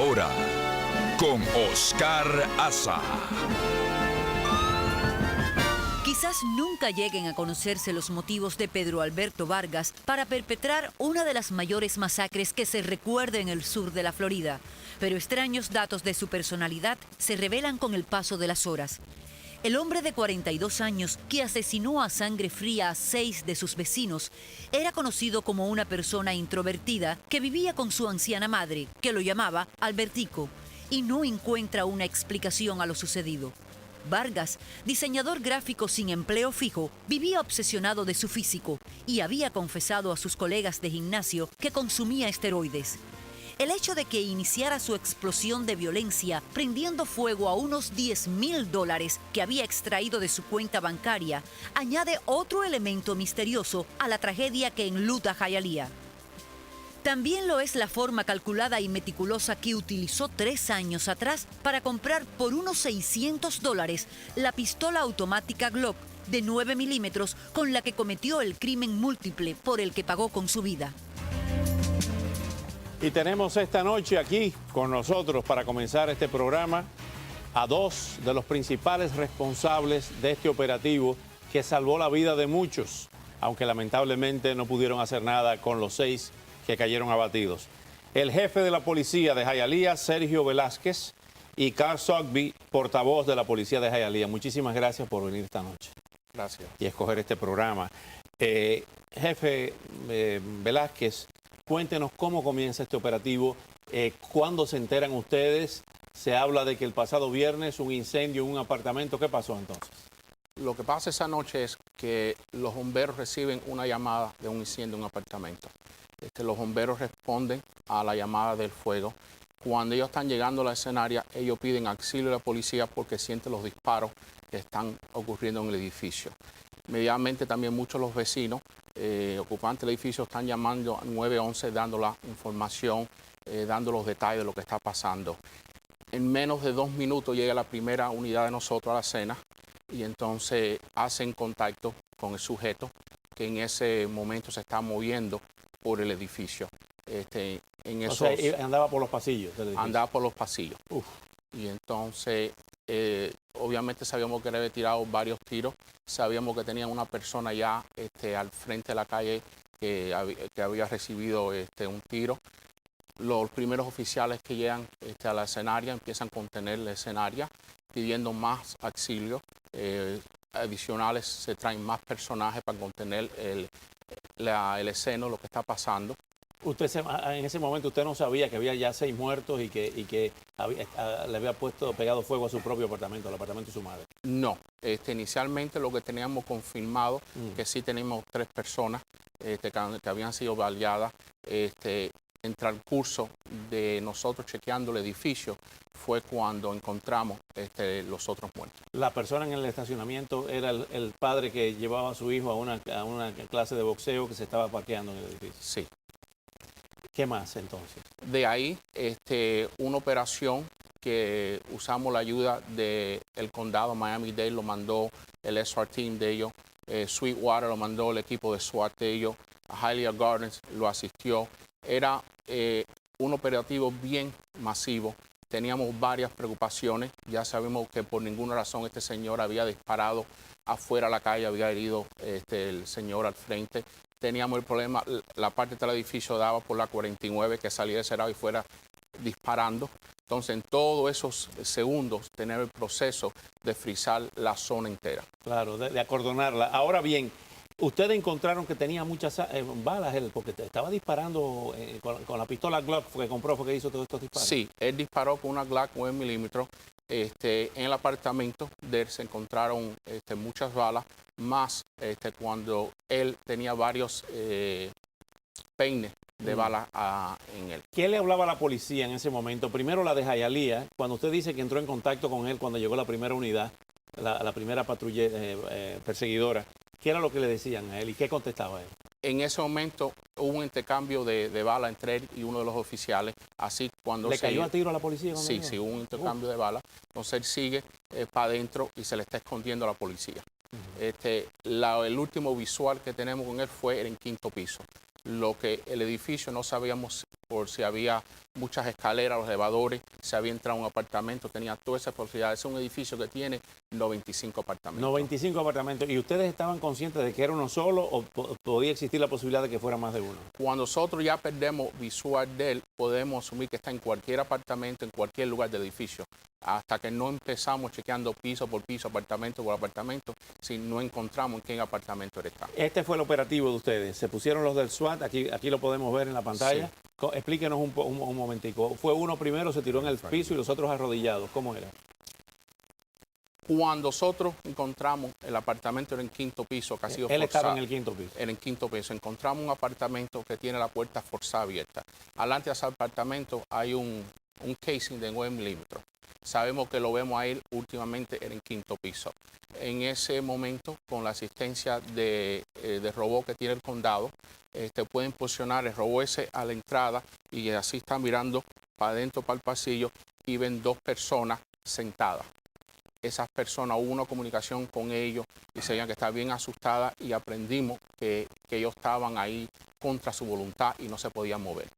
hora con Oscar Aza. Quizás nunca lleguen a conocerse los motivos de Pedro Alberto Vargas para perpetrar una de las mayores masacres que se recuerda en el sur de la Florida, pero extraños datos de su personalidad se revelan con el paso de las horas. El hombre de 42 años que asesinó a sangre fría a 6 de sus vecinos era conocido como una persona introvertida que vivía con su anciana madre, que lo llamaba Albertico, y no encuentra una explicación a lo sucedido. Vargas, diseñador gráfico sin empleo fijo, vivía obsesionado de su físico y había confesado a sus colegas de gimnasio que consumía esteroides. El hecho de que iniciara su explosión de violencia prendiendo fuego a unos $10,000 que había extraído de su cuenta bancaria añade otro elemento misterioso a la tragedia que enluta a Hialeah. También lo es la forma calculada y meticulosa que utilizó 3 años atrás para comprar por unos $600 la pistola automática Glock de 9 milímetros con la que cometió el crimen múltiple por el que pagó con su vida. Y tenemos esta noche aquí con nosotros para comenzar este programa a dos de los principales responsables de este operativo que salvó la vida de muchos, aunque lamentablemente no pudieron hacer nada con los 6 que cayeron abatidos. El jefe de la policía de Hialeah, Sergio Velázquez, y Carl Sotheby, portavoz de la policía de Hialeah. Muchísimas gracias por venir esta noche. Gracias. Y escoger este programa. Jefe Velázquez, cuéntenos cómo comienza este operativo, cuándo se enteran ustedes. Se habla de que el pasado viernes un incendio en un apartamento. ¿Qué pasó entonces? Lo que pasa esa noche es que los bomberos reciben una llamada de un incendio en un apartamento. Los bomberos responden a la llamada del fuego. Cuando ellos están llegando a la escenaria, ellos piden auxilio a la policía porque sienten los disparos que están ocurriendo en el edificio. Inmediatamente también muchos de los vecinos ocupantes del edificio están llamando a 911 dando la información, dando los detalles de lo que está pasando. En menos de 2 minutos llega la primera unidad de nosotros a la escena y entonces hacen contacto con el sujeto que en ese momento se está moviendo por el edificio. O sea, andaba por los pasillos del edificio. Andaba por los pasillos. Uf. Y entonces, obviamente sabíamos que le había tirado varios tiros. Sabíamos que tenía una persona ya al frente de la calle que había recibido un tiro. Los primeros oficiales que llegan a la escenaria empiezan a contener la escenaria, pidiendo más auxilio. Adicionales se traen más personajes para contener el escenario, lo que está pasando. Usted en ese momento usted no sabía que había ya 6 muertos y que le había pegado fuego a su propio apartamento, al apartamento de su madre. No, inicialmente lo que teníamos confirmado, que sí tenemos 3 personas que habían sido baleadas. En transcurso de nosotros chequeando el edificio fue cuando encontramos los otros muertos. La persona en el estacionamiento era el padre que llevaba a su hijo a una clase de boxeo que se estaba parqueando en el edificio. Sí. ¿Qué más entonces? De ahí, una operación que usamos la ayuda del condado Miami-Dade, lo mandó el SWAT team de ellos, Sweetwater lo mandó el equipo de SWAT de ellos, Hialeah Gardens lo asistió. Era un operativo bien masivo. Teníamos varias preocupaciones. Ya sabemos que por ninguna razón este señor había disparado afuera a la calle, había herido el señor al frente. Teníamos el problema, la parte del edificio daba por la 49, que salía de ese lado y fuera disparando. Entonces, en todos esos segundos, tener el proceso de frizar la zona entera. Claro, de acordonarla. Ahora bien, ustedes encontraron que tenía muchas balas él, porque estaba disparando con la pistola Glock que compró, fue que hizo todos estos disparos. Sí, él disparó con una Glock 9 milímetros. En el apartamento de él se encontraron muchas balas, más cuando él tenía varios peines de balas en él. ¿Qué le hablaba a la policía en ese momento? Primero la de Hialeah, cuando usted dice que entró en contacto con él cuando llegó la primera unidad, la primera patrulla perseguidora. ¿Qué era lo que le decían a él y qué contestaba él? En ese momento hubo un intercambio de balas entre él y uno de los oficiales. Así cuando ¿Le cayó a tiro a la policía? Sí, sí, hubo un intercambio de balas. Entonces él sigue para adentro y se le está escondiendo a la policía. El último visual que tenemos con él fue en el 5º piso. Lo que el edificio no sabíamos por si había muchas escaleras, los elevadores, si había entrado a un apartamento, tenía todas esas posibilidades. Es un edificio que tiene 95 apartamentos. 95 apartamentos. ¿Y ustedes estaban conscientes de que era uno solo o podía existir la posibilidad de que fuera más de uno? Cuando nosotros ya perdemos visual de él, podemos asumir que está en cualquier apartamento, en cualquier lugar del edificio. Hasta que no empezamos chequeando piso por piso, apartamento por apartamento, si no encontramos en qué apartamento él está. Este fue el operativo de ustedes. Se pusieron los del SWAT, aquí lo podemos ver en la pantalla. Sí. Explíquenos un momentico. ¿Fue uno primero, se tiró en el piso y los otros arrodillados? ¿Cómo era? Cuando nosotros encontramos el apartamento en el quinto piso, que ha sido Él forzado, estaba en el quinto piso. En el quinto piso. Encontramos un apartamento que tiene la puerta forzada abierta. Alante de ese apartamento hay un casing de 9 milímetros. Sabemos que lo vemos a él últimamente en el quinto piso. En ese momento, con la asistencia de robot que tiene el condado, pueden posicionar el robot ese a la entrada y así están mirando para adentro, para el pasillo, y ven 2 personas sentadas. Esas personas, hubo una comunicación con ellos y se veían que estaban bien asustadas y aprendimos que ellos estaban ahí contra su voluntad y no se podían mover.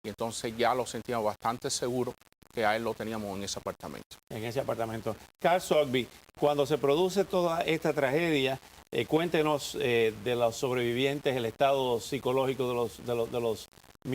Y entonces ya lo sentíamos bastante seguro que a él lo teníamos en ese apartamento. En ese apartamento. Carl Sotheby, cuando se produce toda esta tragedia, cuéntenos de los sobrevivientes, el estado psicológico de los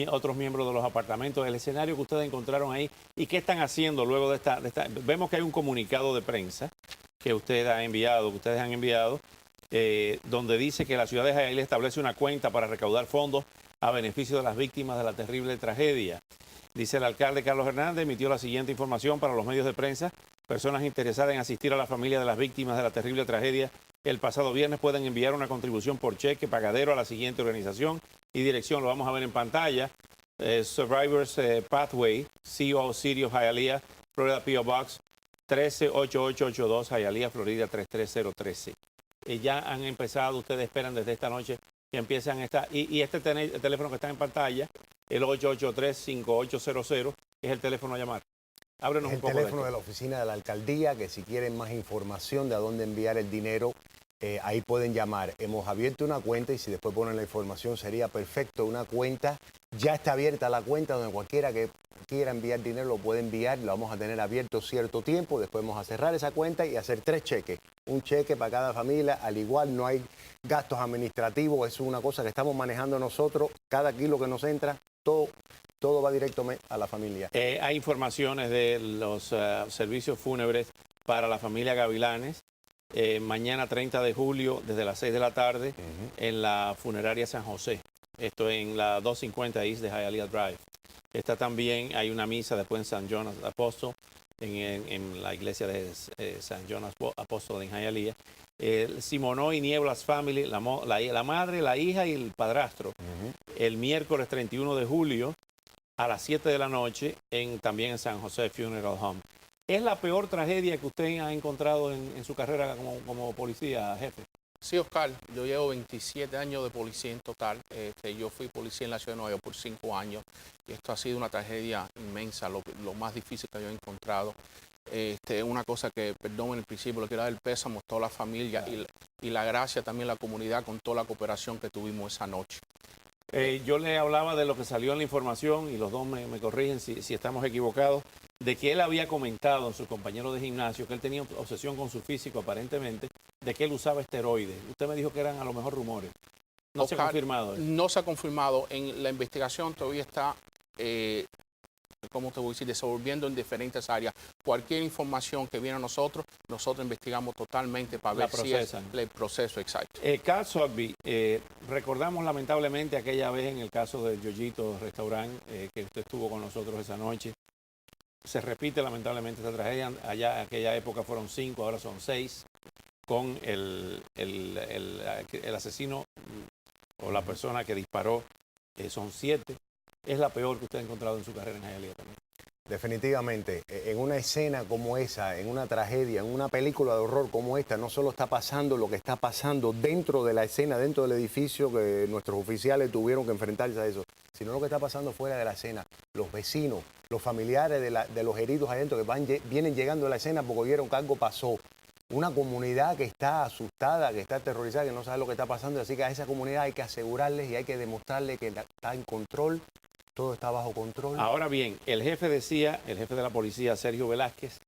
otros miembros de los apartamentos, el escenario que ustedes encontraron ahí y qué están haciendo luego de esta. Vemos que hay un comunicado de prensa que ustedes han enviado, donde dice que la ciudad de Hialeah establece una cuenta para recaudar fondos a beneficio de las víctimas de la terrible tragedia. Dice el alcalde Carlos Hernández, emitió la siguiente información para los medios de prensa. Personas interesadas en asistir a la familia de las víctimas de la terrible tragedia el pasado viernes pueden enviar una contribución por cheque pagadero a la siguiente organización y dirección. Lo vamos a ver en pantalla. Survivors Pathway, CO City of Hialeah, Florida P.O. Box 138882, Hialeah, Florida 33013. Ya han empezado, ustedes esperan desde esta noche que empiezan a estar. Y este teléfono que está en pantalla, el 883-5800, es el teléfono a llamar. Ábrenos un poco. El teléfono de la oficina de la alcaldía, que si quieren más información de a dónde enviar el dinero, ahí pueden llamar. Hemos abierto una cuenta y si después ponen la información sería perfecto. Una cuenta, ya está abierta la cuenta donde cualquiera que quiera enviar dinero lo puede enviar. Lo vamos a tener abierto cierto tiempo. Después vamos a cerrar esa cuenta y hacer 3 cheques. Un cheque para cada familia. Al igual no hay gastos administrativos. Es una cosa que estamos manejando nosotros. Cada kilo que nos entra, todo va directo a la familia. Hay informaciones de los servicios fúnebres para la familia Gavilanes. Mañana 30 de julio, desde las 6 de la tarde, en la funeraria San José. Esto en la 250 East de Hialeah Drive. Está también, hay una misa después en San Jonas Apostle, en la iglesia de San Jonas Apostle en Hialeah. Simonoy Nieblas Family, la madre, la hija y el padrastro. El miércoles 31 de julio a las 7 de la noche también en San José Funeral Home. ¿Es la peor tragedia que usted ha encontrado en su carrera como policía, jefe? Sí, Oscar, yo llevo 27 años de policía en total. Yo fui policía en la ciudad de Nueva York por 5 años y esto ha sido una tragedia inmensa, lo más difícil que yo he encontrado. Una cosa que, perdón, en el principio le quiero dar el pésamo a toda la familia y la gracia también a la comunidad con toda la cooperación que tuvimos esa noche. Yo le hablaba de lo que salió en la información y los dos me corrigen si estamos equivocados, de que él había comentado a sus compañeros de gimnasio que él tenía obsesión con su físico aparentemente, de que él usaba esteroides. Usted me dijo que eran a lo mejor rumores. ¿No se ha confirmado eso? No se ha confirmado. En la investigación todavía está, ¿cómo te voy a decir?, desenvolviendo en diferentes áreas. Cualquier información que viene a nosotros investigamos totalmente para ver si es el proceso exacto. Carl Sotheby, recordamos lamentablemente aquella vez en el caso del Yoyito Restaurant que usted estuvo con nosotros esa noche. Se repite lamentablemente esta tragedia. Allá en aquella época fueron 5, ahora son 6, con el asesino o la persona que disparó, son 7. ¿Es la peor que usted ha encontrado en su carrera en Hialeah también? Definitivamente, en una escena como esa, en una tragedia, en una película de horror como esta, no solo está pasando lo que está pasando dentro de la escena, dentro del edificio, que nuestros oficiales tuvieron que enfrentarse a eso, sino lo que está pasando fuera de la escena. Los vecinos, los familiares de los heridos adentro que vienen llegando a la escena porque vieron que algo pasó. Una comunidad que está asustada, que está aterrorizada, que no sabe lo que está pasando. Así que a esa comunidad hay que asegurarles y hay que demostrarles que está en control todo está bajo control. Ahora bien, el jefe de la policía, Sergio Velázquez,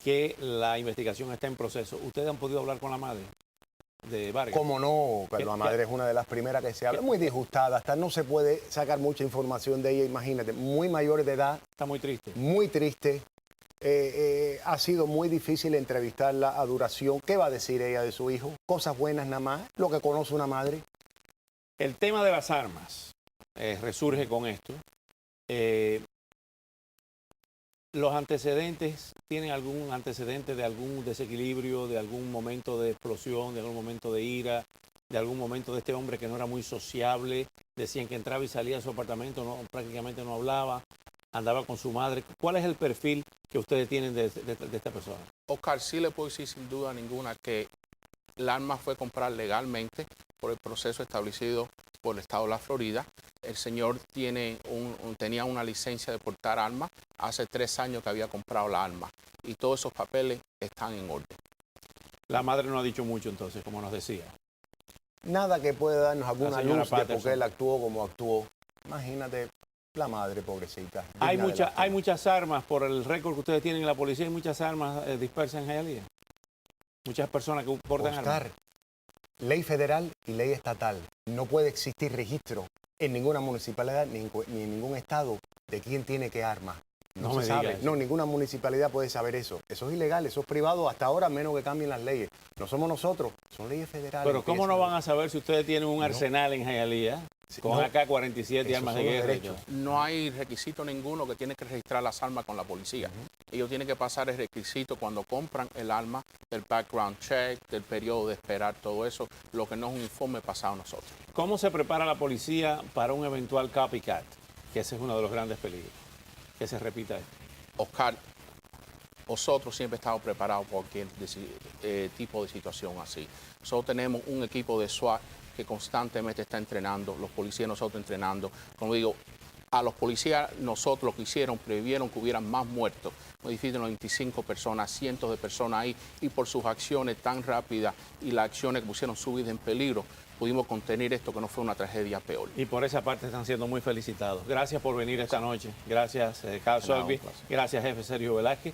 que la investigación está en proceso. ¿Ustedes han podido hablar con la madre de Vargas? ¿Cómo no? Pero la madre es una de las primeras que se habla. Muy disgustada, hasta no se puede sacar mucha información de ella, imagínate. Muy mayores de edad. Está muy triste. Muy triste. Ha sido muy difícil entrevistarla a duración. ¿Qué va a decir ella de su hijo? Cosas buenas nada más, lo que conoce una madre. El tema de las armas resurge con esto. ¿Los antecedentes tienen algún antecedente de algún desequilibrio, de algún momento de explosión, de algún momento de ira, de algún momento de este hombre que no era muy sociable? Decían que entraba y salía de su apartamento, prácticamente no hablaba, andaba con su madre. ¿Cuál es el perfil que ustedes tienen de esta persona? Oscar, sí le puedo decir sin duda ninguna que el arma fue comprada legalmente por el proceso establecido por el estado de la Florida. El señor tenía una licencia de portar armas. Hace 3 años que había comprado la arma y todos esos papeles están en orden. La madre no ha dicho mucho entonces, como nos decía. Nada que pueda darnos alguna señora luz de por Patterson. qué él actuó como actuó. Imagínate la madre, pobrecita. Hay digna de la pena. muchas armas, por el récord que ustedes tienen en la policía, hay muchas armas dispersas en Hialeah. Muchas personas que portan Oscar, armas. ley federal y ley estatal. No puede existir registro en ninguna municipalidad ni en ningún estado de quién tiene qué arma. No No me se diga sabe. eso. No, ninguna municipalidad puede saber eso. Eso es ilegal, eso es privado hasta ahora, menos que cambien las leyes. No somos nosotros, son leyes federales. Pero ¿cómo no van a saber si ustedes tienen un arsenal en Hialeah con no. AK-47 y Esos armas de son los guerra? derechos. No hay requisito ninguno que tiene que registrar las armas con la policía. Ellos tienen que pasar el requisito cuando compran el arma, del background check, del periodo de esperar, todo eso, lo que no es un informe pasado a nosotros. ¿Cómo se prepara la policía para un eventual copycat? Que ese es uno de los grandes peligros. Que se repita esto. Oscar, nosotros siempre estamos preparados por cualquier tipo de situación así. Nosotros tenemos un equipo de SWAT que constantemente está entrenando, los policías nosotros entrenando. Como digo, a los policías nosotros lo que hicieron, previeron que hubieran más muertos. Modificaron 95 personas, cientos de personas ahí, y por sus acciones tan rápidas y las acciones que pusieron su vida en peligro, pudimos contener esto que no fue una tragedia peor. Y por esa parte están siendo muy felicitados. Gracias por venir esta noche. Gracias, Carl Selby. Gracias, jefe Sergio Velázquez.